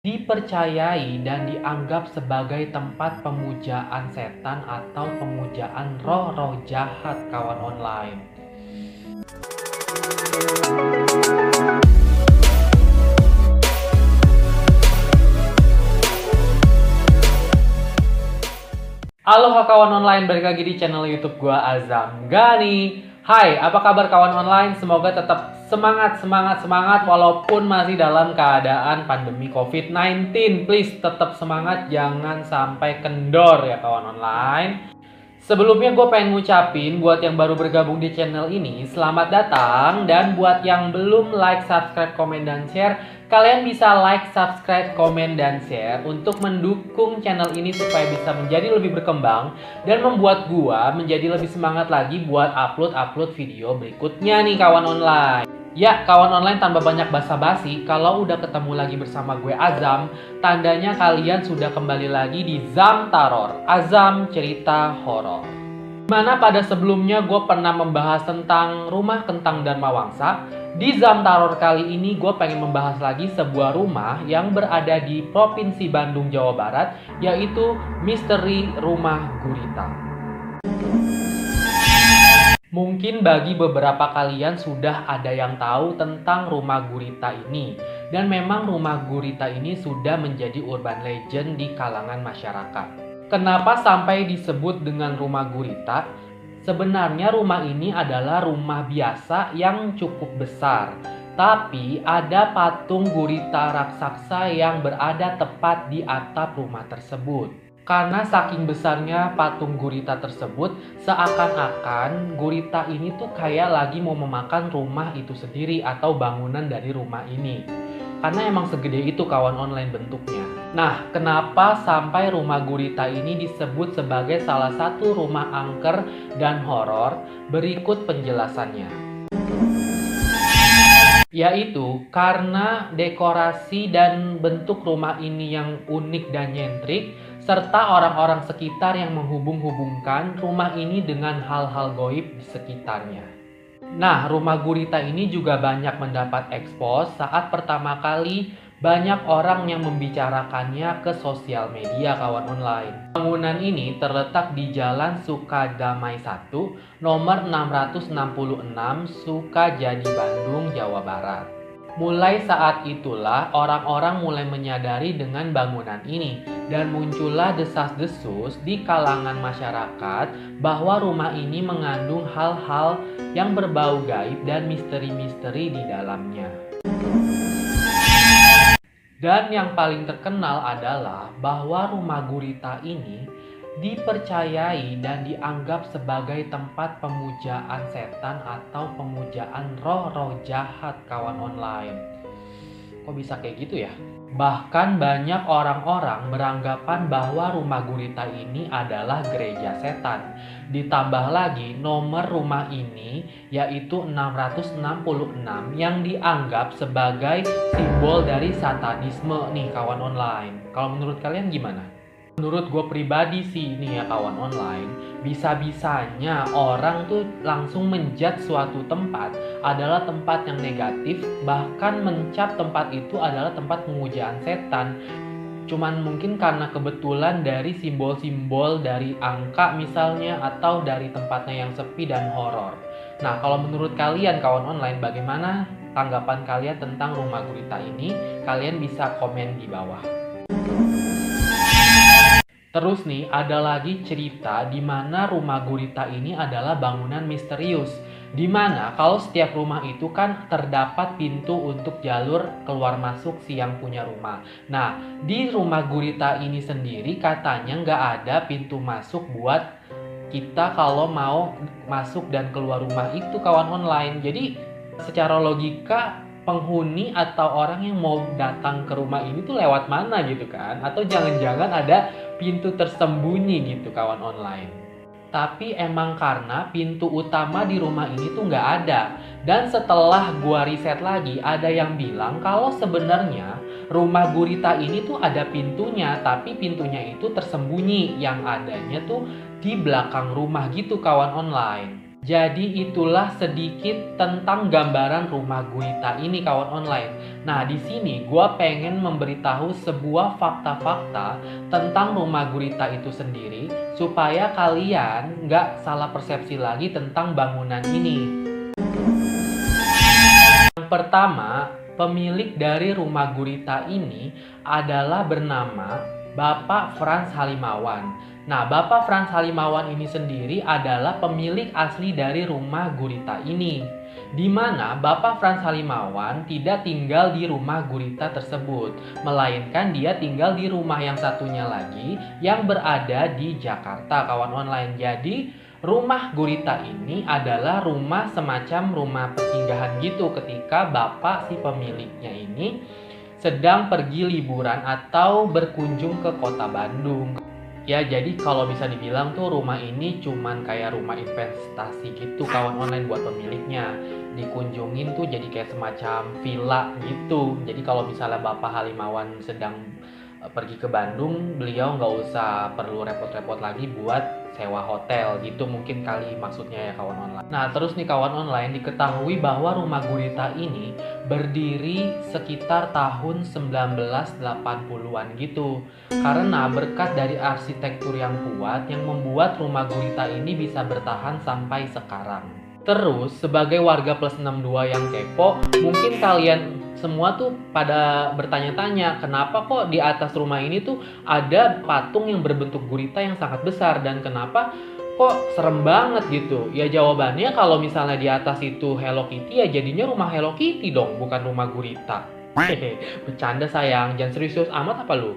Dipercayai dan dianggap sebagai tempat pemujaan setan atau pemujaan roh-roh jahat kawan online. Halo kawan online, balik lagi di channel YouTube gua Azam Gani. Hai, apa kabar kawan online? Semoga tetap semangat walaupun masih dalam keadaan pandemi COVID-19. Please tetap semangat, jangan sampai kendor ya kawan online. Sebelumnya gue pengen ngucapin buat yang baru bergabung di channel ini, selamat datang. Dan buat yang belum like, subscribe, komen, dan share, kalian bisa like, subscribe, komen, dan share untuk mendukung channel ini supaya bisa menjadi lebih berkembang dan membuat gue menjadi lebih semangat lagi buat upload video berikutnya nih kawan online. Ya, kawan online, tanpa banyak basa-basi, kalau udah ketemu lagi bersama gue Azam, tandanya kalian sudah kembali lagi di Zam Taror, Azam Cerita Horor. Dimana pada sebelumnya gue pernah membahas tentang rumah kentang Dharma Wangsa. Di Zam Taror kali ini gue pengen membahas lagi sebuah rumah yang berada di Provinsi Bandung, Jawa Barat, yaitu Misteri Rumah Gurita. Mungkin bagi beberapa kalian sudah ada yang tahu tentang rumah gurita ini. Dan memang rumah gurita ini sudah menjadi urban legend di kalangan masyarakat. Kenapa sampai disebut dengan rumah gurita? Sebenarnya rumah ini adalah rumah biasa yang cukup besar. Tapi ada patung gurita raksasa yang berada tepat di atap rumah tersebut. Karena saking besarnya patung gurita tersebut, seakan-akan gurita ini tuh kayak lagi mau memakan rumah itu sendiri atau bangunan dari rumah ini. Karena emang segede itu kawan online bentuknya. Nah, kenapa sampai rumah gurita ini disebut sebagai salah satu rumah angker dan horor? Berikut penjelasannya. Yaitu karena dekorasi dan bentuk rumah ini yang unik dan nyentrik, serta orang-orang sekitar yang menghubung-hubungkan rumah ini dengan hal-hal goib di sekitarnya. Nah, rumah gurita ini juga banyak mendapat ekspos saat pertama kali banyak orang yang membicarakannya ke sosial media kawan online. Bangunan ini terletak di Jalan Sukadamai 1, nomor 666, Sukajadi, Bandung, Jawa Barat. Mulai saat itulah orang-orang mulai menyadari dengan bangunan ini dan muncullah desas-desus di kalangan masyarakat bahwa rumah ini mengandung hal-hal yang berbau gaib dan misteri-misteri di dalamnya. Dan yang paling terkenal adalah bahwa rumah gurita ini dipercayai dan dianggap sebagai tempat pemujaan setan atau pemujaan roh-roh jahat kawan online. Kok bisa kayak gitu ya? Bahkan banyak orang-orang beranggapan bahwa rumah gurita ini adalah gereja setan. Ditambah lagi nomor rumah ini yaitu 666 yang dianggap sebagai simbol dari satanisme nih kawan online. Kalau menurut kalian gimana? Menurut gue pribadi sih nih ya kawan online, bisa-bisanya orang tuh langsung menjudge suatu tempat adalah tempat yang negatif, bahkan mencap tempat itu adalah tempat pemujaan setan. Cuman mungkin karena kebetulan dari simbol-simbol dari angka misalnya, atau dari tempatnya yang sepi dan horor. Nah, kalau menurut kalian kawan online, bagaimana tanggapan kalian tentang rumah gurita ini? Kalian bisa komen di bawah. Terus nih, ada lagi cerita di mana rumah gurita ini adalah bangunan misterius. Di mana kalau setiap rumah itu kan terdapat pintu untuk jalur keluar masuk si yang punya rumah. Nah, di rumah gurita ini sendiri katanya nggak ada pintu masuk buat kita kalau mau masuk dan keluar rumah itu kawan online. Jadi secara logika penghuni atau orang yang mau datang ke rumah ini tuh lewat mana gitu kan? Atau jangan-jangan ada pintu tersembunyi gitu kawan online. Tapi emang karena pintu utama di rumah ini tuh nggak ada. Dan setelah gua riset lagi, ada yang bilang kalau sebenarnya rumah gurita ini tuh ada pintunya, tapi pintunya itu tersembunyi. Yang adanya tuh di belakang rumah gitu kawan online. Jadi itulah sedikit tentang gambaran rumah gurita ini kawan online. Nah, di sini gue pengen memberitahu sebuah fakta-fakta tentang rumah gurita itu sendiri supaya kalian nggak salah persepsi lagi tentang bangunan ini. Yang pertama, pemilik dari rumah gurita ini adalah bernama Bapak Frans Halimawan. Nah, Bapak Frans Halimawan ini sendiri adalah pemilik asli dari rumah gurita ini. Di mana Bapak Frans Halimawan tidak tinggal di rumah gurita tersebut, melainkan dia tinggal di rumah yang satunya lagi yang berada di Jakarta, kawan online. Jadi, rumah gurita ini adalah rumah semacam rumah persinggahan gitu ketika bapak si pemiliknya ini sedang pergi liburan atau berkunjung ke kota Bandung. Ya, jadi kalau bisa dibilang tuh rumah ini cuman kayak rumah investasi gitu kawan online buat pemiliknya. Dikunjungin tuh jadi kayak semacam villa gitu. Jadi kalau misalnya Bapak Halimawan sedang pergi ke Bandung, beliau nggak usah perlu repot-repot lagi buat sewa hotel gitu mungkin kali maksudnya ya kawan online. Nah, terus nih kawan online, diketahui bahwa rumah gurita ini berdiri sekitar tahun 1980-an gitu. Karena berkat dari arsitektur yang kuat yang membuat rumah gurita ini bisa bertahan sampai sekarang. Terus, sebagai warga plus 62 yang kepo, mungkin kalian semua tuh pada bertanya-tanya kenapa kok di atas rumah ini tuh ada patung yang berbentuk gurita yang sangat besar dan kenapa kok serem banget gitu. Ya jawabannya kalau misalnya di atas itu Hello Kitty ya jadinya rumah Hello Kitty dong, bukan rumah gurita. Hehe, bercanda sayang, jangan serius amat apa lu?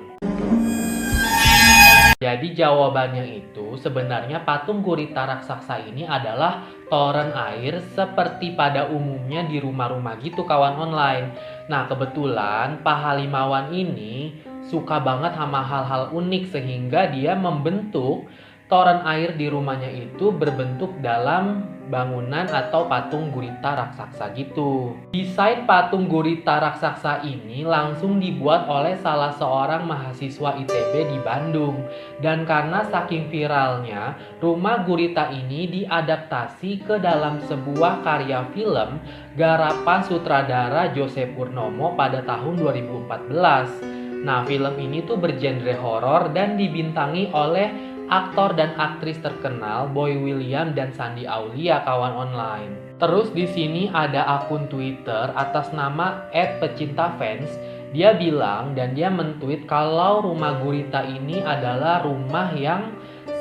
Jadi jawabannya itu sebenarnya patung gurita raksasa ini adalah toren air seperti pada umumnya di rumah-rumah gitu kawan online. Nah, kebetulan Pak Halimawan ini suka banget sama hal-hal unik sehingga dia membentuk toren air di rumahnya itu berbentuk dalam bangunan atau patung gurita raksasa gitu. Desain patung gurita raksasa ini langsung dibuat oleh salah seorang mahasiswa ITB di Bandung. Dan karena saking viralnya, rumah gurita ini diadaptasi ke dalam sebuah karya film garapan sutradara Joseph Purnomo pada tahun 2014. Nah, film ini tuh bergenre horor dan dibintangi oleh aktor dan aktris terkenal Boy William dan Shandy Aulia kawan online. Terus di sini ada akun Twitter atas nama @pecintafans. Dia bilang dan dia mentweet kalau rumah gurita ini adalah rumah yang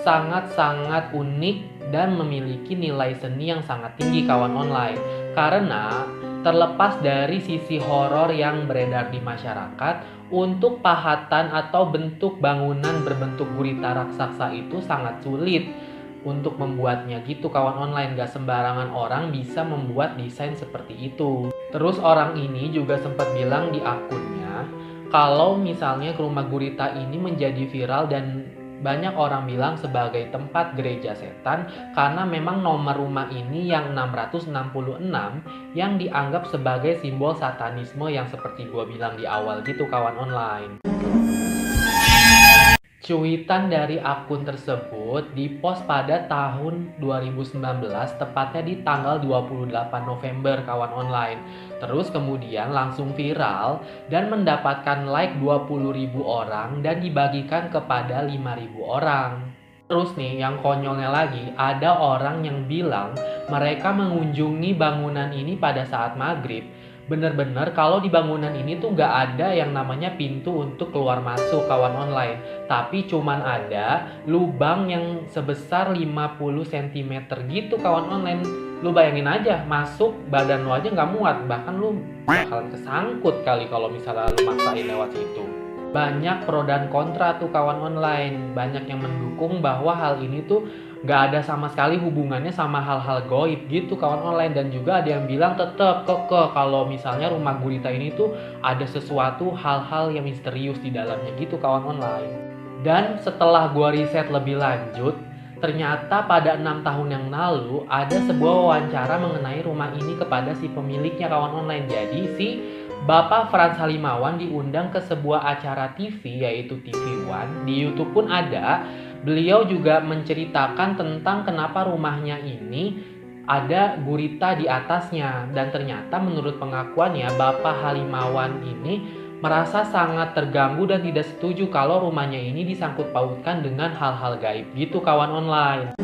sangat-sangat unik dan memiliki nilai seni yang sangat tinggi kawan online. Karena terlepas dari sisi horor yang beredar di masyarakat, untuk pahatan atau bentuk bangunan berbentuk gurita raksasa itu sangat sulit untuk membuatnya gitu kawan online. Gak sembarangan orang bisa membuat desain seperti itu. Terus orang ini juga sempat bilang di akunnya kalau misalnya rumah gurita ini menjadi viral dan banyak orang bilang sebagai tempat gereja setan karena memang nomor rumah ini yang 666 yang dianggap sebagai simbol satanisme yang seperti gue bilang di awal gitu kawan online. Cuitan dari akun tersebut dipost pada tahun 2019, tepatnya di tanggal 28 November kawan online. Terus kemudian langsung viral dan mendapatkan like 20.000 orang dan dibagikan kepada 5.000 orang. Terus nih yang konyolnya lagi, ada orang yang bilang mereka mengunjungi bangunan ini pada saat maghrib. Bener-bener kalau di bangunan ini tuh gak ada yang namanya pintu untuk keluar masuk kawan online. Tapi cuman ada lubang yang sebesar 50 cm gitu kawan online. Lu bayangin aja, masuk badan lu aja gak muat. Bahkan lu bakalan kesangkut kali kalau misalnya lu maksain lewat situ. Banyak pro dan kontra tuh kawan online. Banyak yang mendukung bahwa hal ini tuh gak ada sama sekali hubungannya sama hal-hal goib gitu kawan online. Dan juga ada yang bilang tetap kekeh kalau misalnya rumah gurita ini tuh ada sesuatu hal-hal yang misterius di dalamnya gitu kawan online. Dan setelah gua riset lebih lanjut, ternyata pada 6 tahun yang lalu ada sebuah wawancara mengenai rumah ini kepada si pemiliknya kawan online. Jadi si Bapak Frans Halimawan diundang ke sebuah acara TV yaitu TV One. Di YouTube pun ada. Beliau juga menceritakan tentang kenapa rumahnya ini ada gurita di atasnya. Dan ternyata menurut pengakuannya Bapak Halimawan ini merasa sangat terganggu dan tidak setuju kalau rumahnya ini disangkut pautkan dengan hal-hal gaib gitu kawan online.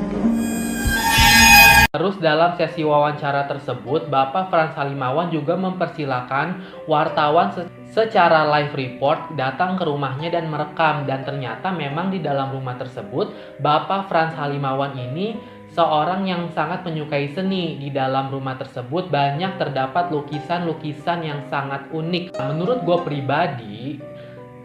Terus dalam sesi wawancara tersebut, Bapak Frans Halimawan juga mempersilahkan wartawan secara live report datang ke rumahnya dan merekam. Dan ternyata memang di dalam rumah tersebut, Bapak Frans Halimawan ini seorang yang sangat menyukai seni. Di dalam rumah tersebut banyak terdapat lukisan-lukisan yang sangat unik. Menurut gue pribadi,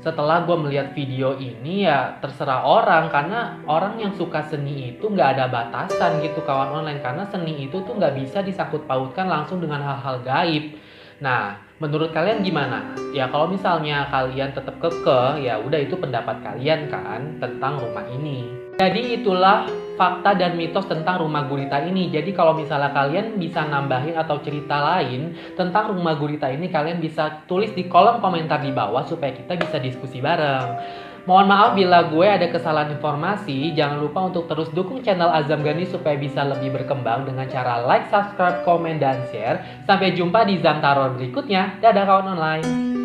setelah gue melihat video ini ya terserah orang, karena orang yang suka seni itu nggak ada batasan gitu kawan online, karena seni itu tuh nggak bisa disangkut pautkan langsung dengan hal-hal gaib. Nah, menurut kalian gimana? Ya kalau misalnya kalian tetap kekeh, ya udah itu pendapat kalian kan tentang rumah ini. Jadi itulah fakta dan mitos tentang rumah gurita ini. Jadi kalau misalnya kalian bisa nambahin atau cerita lain tentang rumah gurita ini, kalian bisa tulis di kolom komentar di bawah supaya kita bisa diskusi bareng. Mohon maaf bila gue ada kesalahan informasi. Jangan lupa untuk terus dukung channel Azam Gani supaya bisa lebih berkembang dengan cara like, subscribe, komen, dan share. Sampai jumpa di Zamtaron berikutnya. Dadah kawan online.